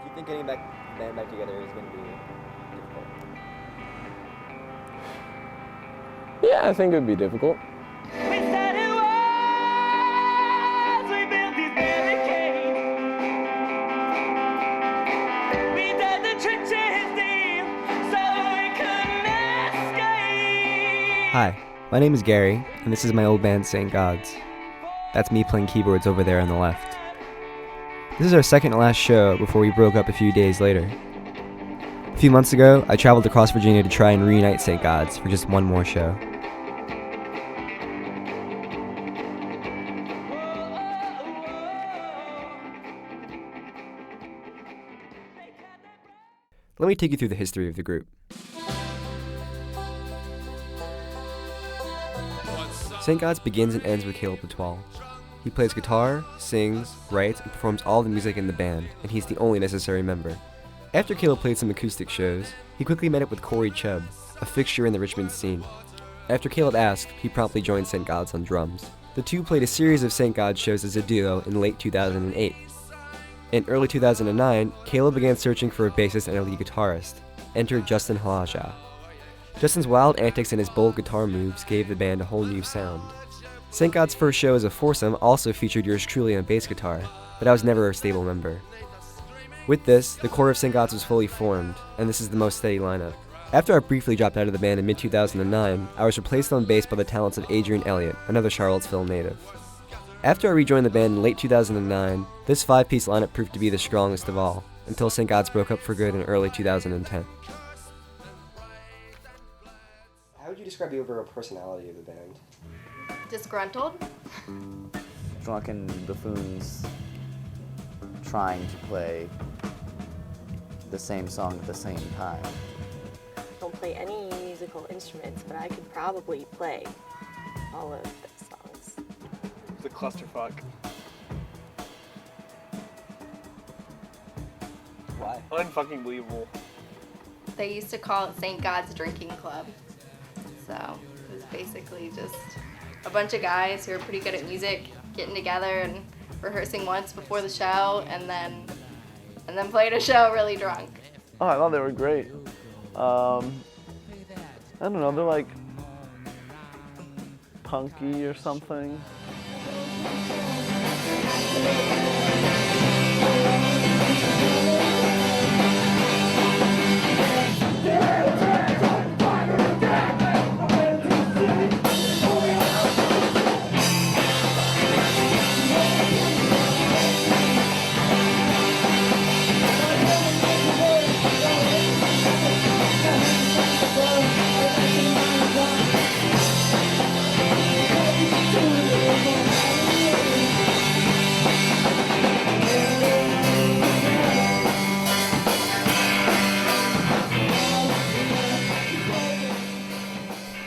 Do you think getting back band back together is going to be difficult? Yeah, I think it would be difficult. We said it was, we built these barricades. We dug the trenches deep so we couldn't escape. Hi, my name is Gary, and this is my old band St. Gods. That's me playing keyboards over there on the left. This is our second to last show before we broke up a few days later. A few months ago, I traveled across Virginia to try and reunite St. Gods for just one more show. Let me take you through the history of the group. St. Gods begins and ends with Caleb Latoile. He plays guitar, sings, writes, and performs all the music in the band, and he's the only necessary member. After Caleb played some acoustic shows, he quickly met up with Corey Chubb, a fixture in the Richmond scene. After Caleb asked, he promptly joined St. Gods on drums. The two played a series of St. Gods shows as a duo in late 2008. In early 2009, Caleb began searching for a bassist and a lead guitarist. Enter Justin Halaja. Justin's wild antics and his bold guitar moves gave the band a whole new sound. St. God's first show as a foursome also featured yours truly on bass guitar, but I was never a stable member. With this, the core of St. God's was fully formed, and this is the most steady lineup. After I briefly dropped out of the band in mid-2009, I was replaced on bass by the talents of Adrian Elliott, another Charlottesville native. After I rejoined the band in late 2009, this five-piece lineup proved to be the strongest of all, until St. God's broke up for good in early 2010. How would you describe the overall personality of the band? Disgruntled? Drunken buffoons trying to play the same song at the same time. I don't play any musical instruments, but I could probably play all of the songs. It's a clusterfuck. Why? Unfucking believable. They used to call it St. God's Drinking Club. So it was basically just a bunch of guys who are pretty good at music getting together and rehearsing once before the show and then playing a show really drunk. Oh, I thought they were great. I don't know, they're like punky or something.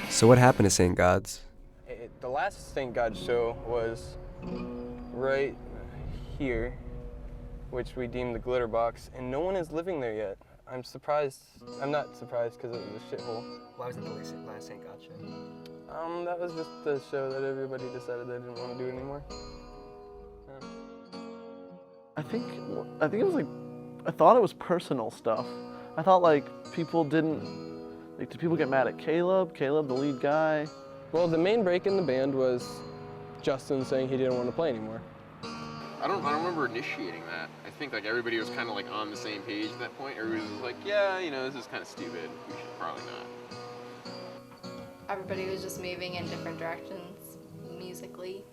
So what happened to St. God's? The last St. God's show was right here, which we deemed the Glitter Box, and no one is living there yet. I'm surprised. I'm not surprised because it was a shithole. Why wasn't the last St. God's show? That was just the show that everybody decided they didn't want to do anymore. I think it was like, I thought it was personal stuff. I thought like people didn't, like did people get mad at Caleb, the lead guy? Well, the main break in the band was Justin saying he didn't want to play anymore. I don't remember initiating that. I think like everybody was kind of like on the same page at that point. Everybody was like, yeah, this is kind of stupid. We should probably not. Everybody was just moving in different directions musically.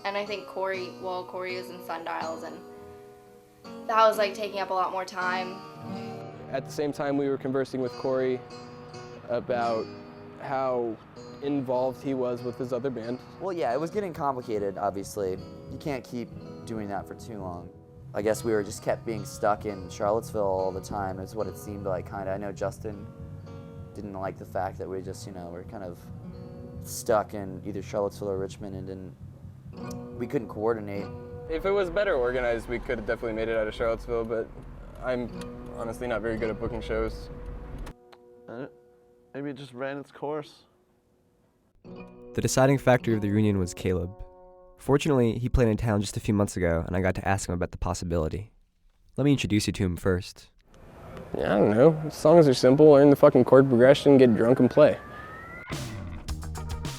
And I think Corey was in Sundials, and that was like taking up a lot more time. At the same time, we were conversing with Corey about how involved he was with his other band. Well, yeah, it was getting complicated, obviously. You can't keep doing that for too long. I guess we were just kept being stuck in Charlottesville all the time, is what it seemed like, kind of. I know Justin didn't like the fact that we just, we're kind of stuck in either Charlottesville or Richmond and we couldn't coordinate. If it was better organized, we could have definitely made it out of Charlottesville, but I'm honestly not very good at booking shows. Maybe it just ran its course. The deciding factor of the reunion was Caleb. Fortunately, he played in town just a few months ago, and I got to ask him about the possibility. Let me introduce you to him first. Yeah, I don't know. Songs are simple. Learn the fucking chord progression, get drunk, and play.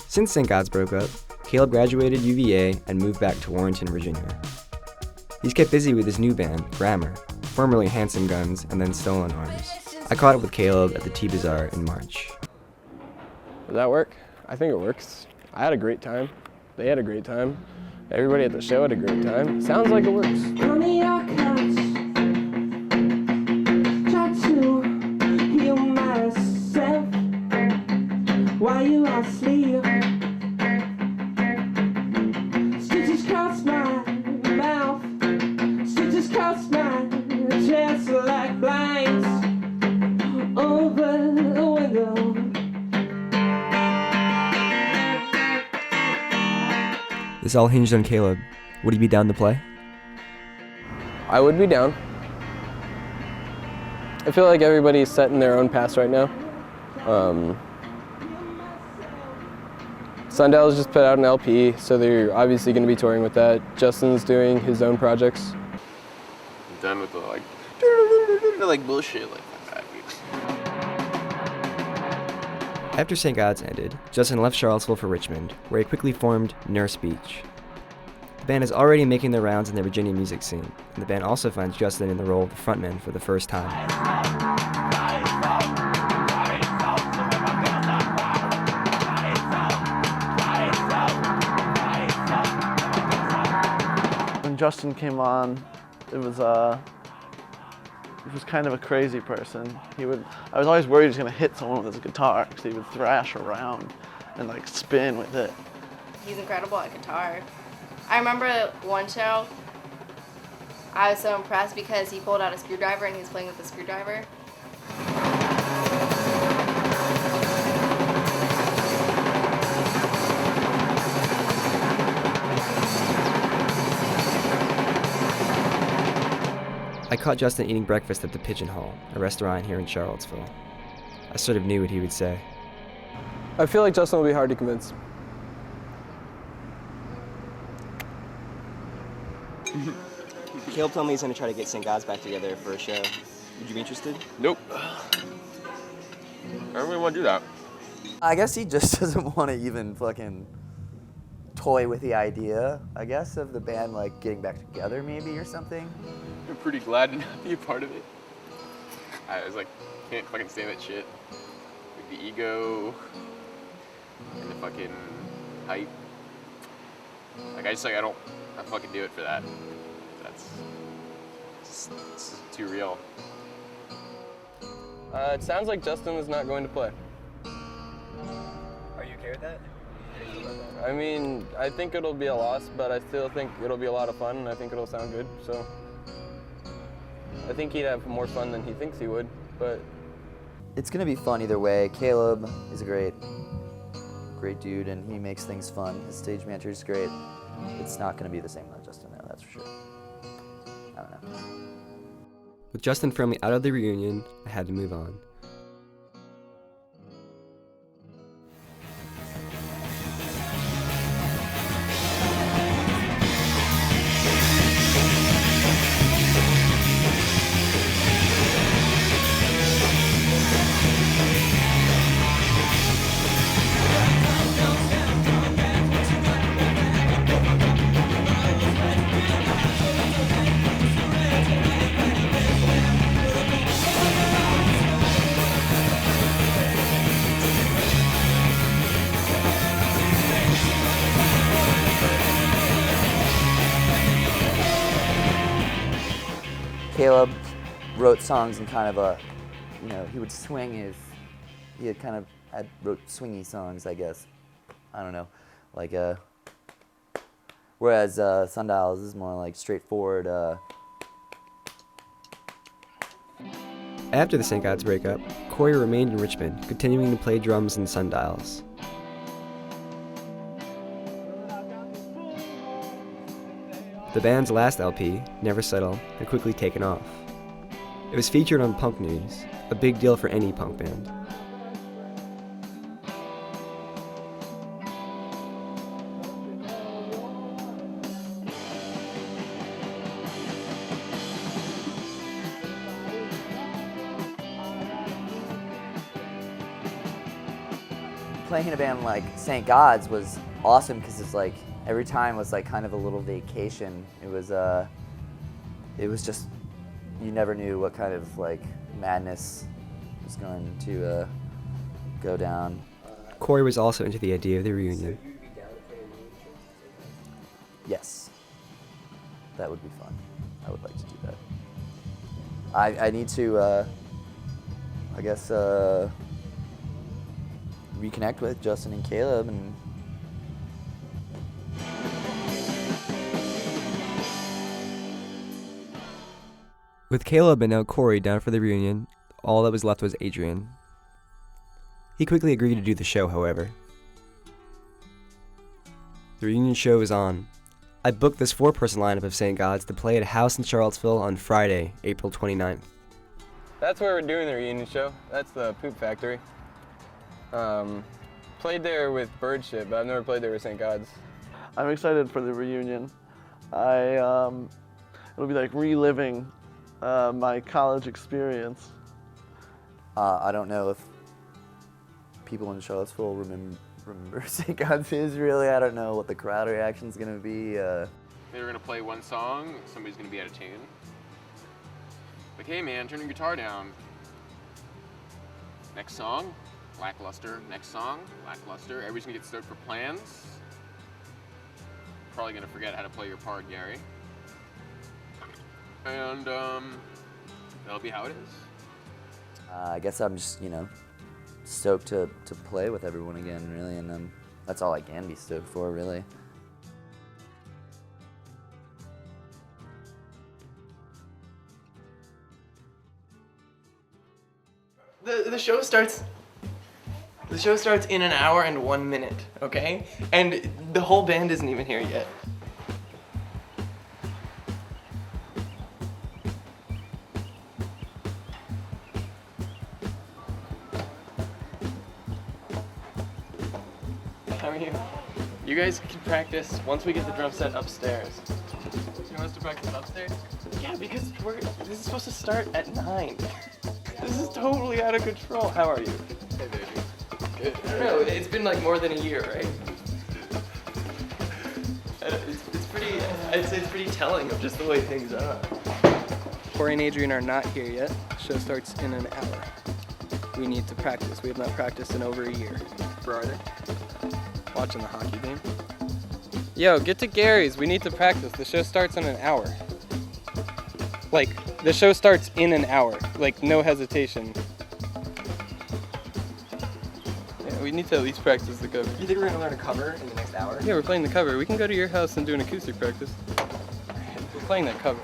Since St. God's broke up, Caleb graduated UVA and moved back to Warrenton, Virginia. He's kept busy with his new band, Grammar, formerly Handsome Guns and then Stolen Arms. I caught up with Caleb at the T-Bazaar in March. Does that work? I think it works. I had a great time. They had a great time. Everybody at the show had a great time. Sounds like it works. On the couch, try to heal myself while you are asleep. Stitches cross my mouth, stitches cross my chest like blinds over the window. This all hinged on Caleb. Would he be down to play? I would be down. I feel like everybody's set in their own paths right now. Sundial's just put out an LP, so they're obviously going to be touring with that. Justin's doing his own projects. I'm done with the like bullshit like that. After St. God's ended, Justin left Charlottesville for Richmond, where he quickly formed Nurse Beach. The band is already making their rounds in the Virginia music scene, and the band also finds Justin in the role of the frontman for the first time. When Justin came on, it was kind of a crazy person. I was always worried he was gonna hit someone with his guitar because he would thrash around and like spin with it. He's incredible at guitar. I remember one show, I was so impressed because he pulled out a screwdriver and he was playing with the screwdriver. I caught Justin eating breakfast at the Pigeon Hole, a restaurant here in Charlottesville. I sort of knew what he would say. I feel like Justin will be hard to convince. Caleb told me he's going to try to get St. God's back together for a show. Would you be interested? Nope. I don't really want to do that. I guess he just doesn't want to even fucking toy with the idea, I guess, of the band like getting back together maybe or something. I'm pretty glad to not be a part of it. I was like, can't fucking stand that shit. Like the ego and the fucking hype. Like I don't fucking do it for that. It's too real. It sounds like Justin is not going to play. Are you okay with that? I mean, I think it'll be a loss, but I still think it'll be a lot of fun, and I think it'll sound good, so. I think he'd have more fun than he thinks he would, but. It's gonna be fun either way. Caleb is a great dude, and he makes things fun. His stage manager is great. It's not gonna be the same without Justin though, that's for sure. I don't know. With Justin firmly out of the reunion, I had to move on. Caleb wrote songs in kind of a, he would swing he wrote swingy songs, I guess. I don't know, like whereas Sundials is more like straightforward. After the St. God's breakup, Corey remained in Richmond, continuing to play drums in Sundials. The band's last LP, Never Settle, had quickly taken off. It was featured on Punk News, a big deal for any punk band. playing in a band like St. God's was awesome because it's like every time was like kind of a little vacation. It was just, you never knew what kind of like madness was going to go down. Corey was also into the idea of the reunion. Yes, that would be fun. I would like to do that. I need to, I guess, reconnect with Justin and Caleb and With Caleb and now Corey down for the reunion, all that was left was Adrian. He quickly agreed to do the show, however. The reunion show is on. I booked this 4-person lineup of St. God's to play at a house in Charlottesville on Friday, April 29th. That's where we're doing the reunion show. That's the Poop Factory. Played there with Bird Shit, but I've never played there with St. God's. I'm excited for the reunion. It'll be like reliving my college experience. I don't know if people in Charlottesville remember St. God's is really. I don't know what the crowd reaction is going to be. They were gonna play one song, somebody's gonna be out of tune. Like, hey man, turn your guitar down. Next song, lackluster. Next song, lackluster. Everybody's gonna get stoked for plans. Probably gonna forget how to play your part, Gary. And that'll be how it is. I guess I'm just, stoked to play with everyone again, really, and that's all I can be stoked for, really. The show starts in an hour and 1 minute, okay? And the whole band isn't even here yet. How are you? You guys can practice once we get the drum set upstairs. You want us to practice upstairs? Yeah, because this is supposed to start at 9. This is totally out of control. How are you? Hey baby. Good. No, it's been like more than a year, right? It's pretty, I'd say it's pretty telling of just the way things are. Corey and Adrian are not here yet. The show starts in an hour. We need to practice. We have not practiced in over a year. Where are they? Watching the hockey game. Yo, get to Gary's. We need to practice. The show starts in an hour. Like, the show starts in an hour. Like, no hesitation. Yeah, we need to at least practice the cover. You think we're gonna learn a cover in the next hour? Yeah, we're playing the cover. We can go to your house and do an acoustic practice. We're playing that cover.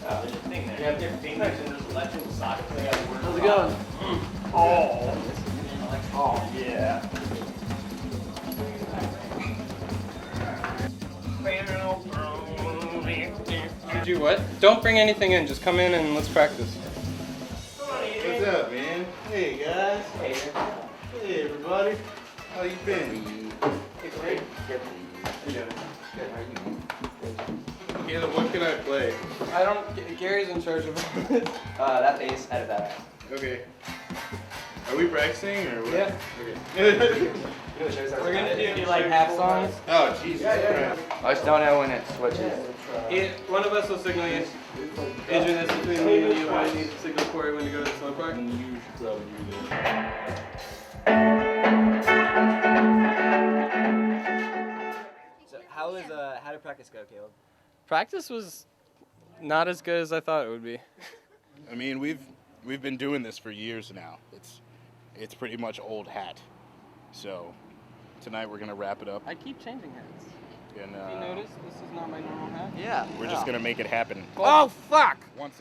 How's it going? Oh, yeah. You do what? Don't bring anything in. Just come in and let's practice. What's up, man? Hey, guys. Hey, everybody. How you been? Great. Caleb, what can I play? Gary's in charge of it. That bass, edit that out. Okay. Are we practicing or what? Yeah. Okay. We're gonna do like half songs. Oh, Jesus Christ. I just don't know when it switches. One of us will signal you. Adrian, that's between me and you. I need to signal Corey when to go to the slow part. You should probably do that. So how did practice go, Caleb? Practice was not as good as I thought it would be. I mean, we've been doing this for years now. It's pretty much old hat. So tonight we're gonna wrap it up. I keep changing hats. And Have you noticed this is not my normal hat? Yeah. we're just gonna make it happen. Oh fuck! Once.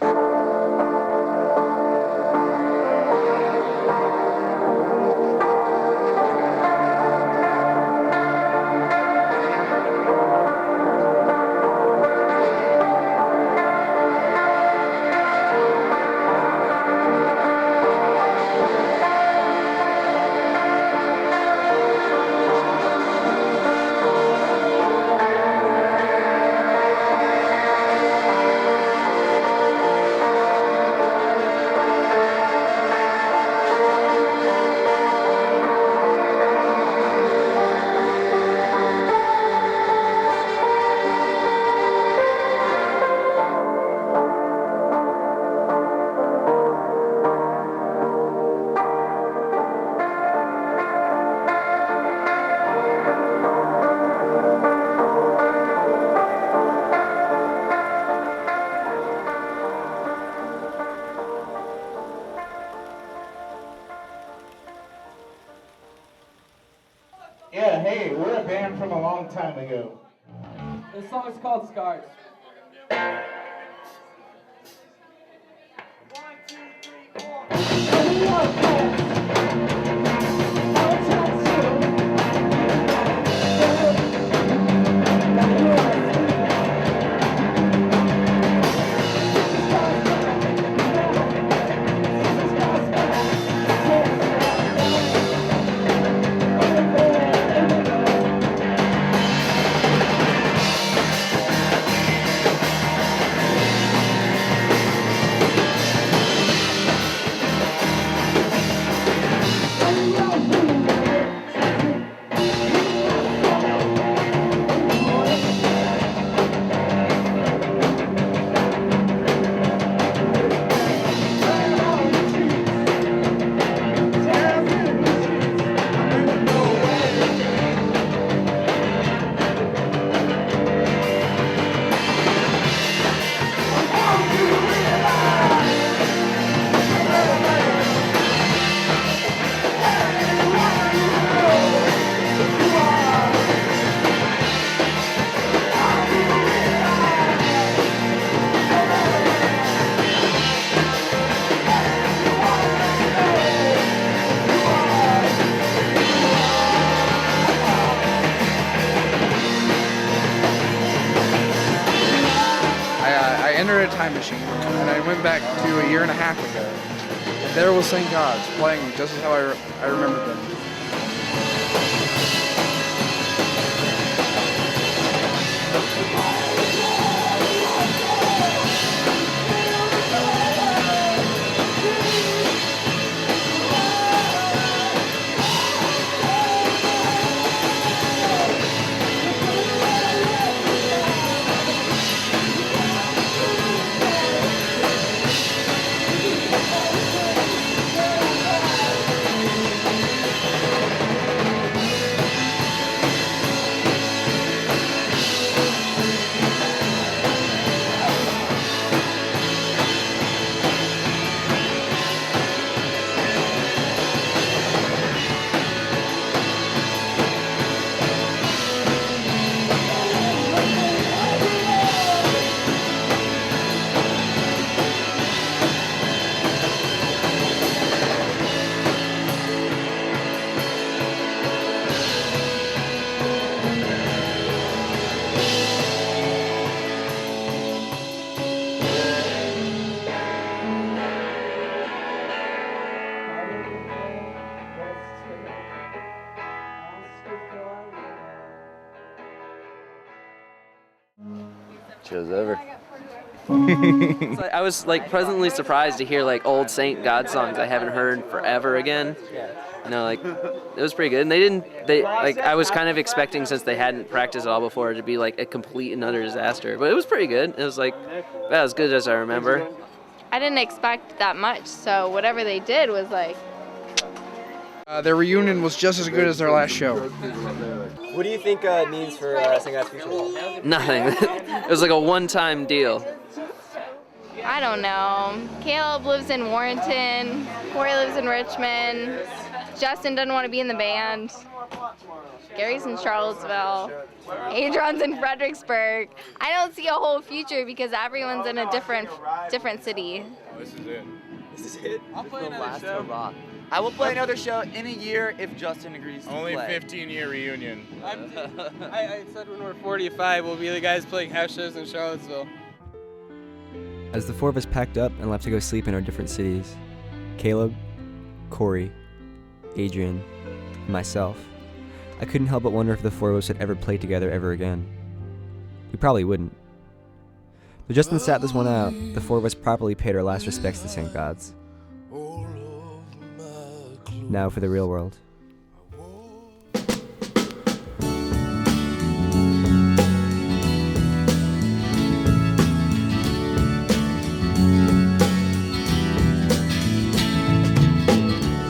time ago. This song is called Scars. I entered a time machine and I went back to a year and a half ago. And there was St. God's playing just as how I remembered them. Show's over. I was like pleasantly surprised to hear like old St. God songs I haven't heard forever again. You know, like it was pretty good. And I was kind of expecting, since they hadn't practiced at all before, to be like a complete and utter disaster. But it was pretty good. It was like about as good as I remember. I didn't expect that much, so whatever they did was like. Their reunion was just as good as their last show. What do you think it means for St. God's future? Nothing. It was like a one-time deal. I don't know. Caleb lives in Warrenton. Corey lives in Richmond. Justin doesn't want to be in the band. Gary's in Charlottesville. Adron's in Fredericksburg. I don't see a whole future because everyone's in a different city. This is it. This is it? I'll play another show. I will play another show in a year if Justin agrees to Only play. 15-year reunion. I said when we're 45, we'll be the guys playing house shows in Charlottesville. As the four of us packed up and left to go sleep in our different cities, Caleb, Corey, Adrian, and myself, I couldn't help but wonder if the four of us would ever play together ever again. We probably wouldn't. But Justin sat this one out, the four of us properly paid our last respects to St. God's. Now for the real world.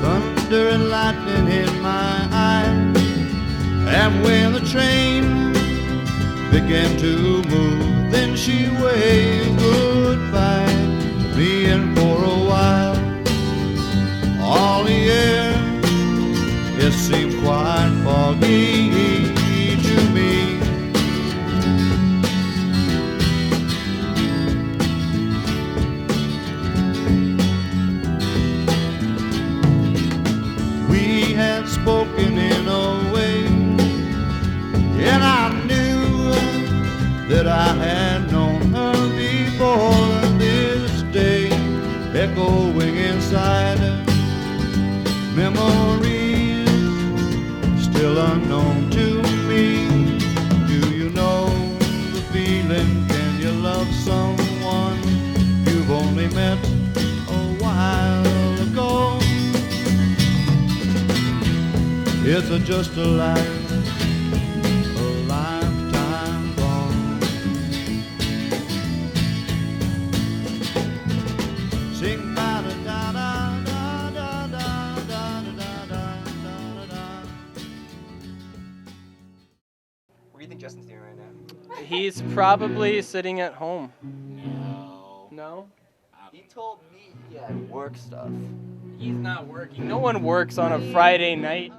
Thunder and lightning hit my eyes, and when the train began to move, then she waved goodbye to me, and for a while all the air, it seemed quite foggy to me. I had known her before this day, echoing inside memories still unknown to me. Do you know the feeling? Can you love someone you've only met a while ago? It's just a lifetime gone. Sing da da da da da da da da da da. What do you think Justin's doing right now? He's probably sitting at home. No? He told me he had work stuff. He's not working. No one works on a Friday night.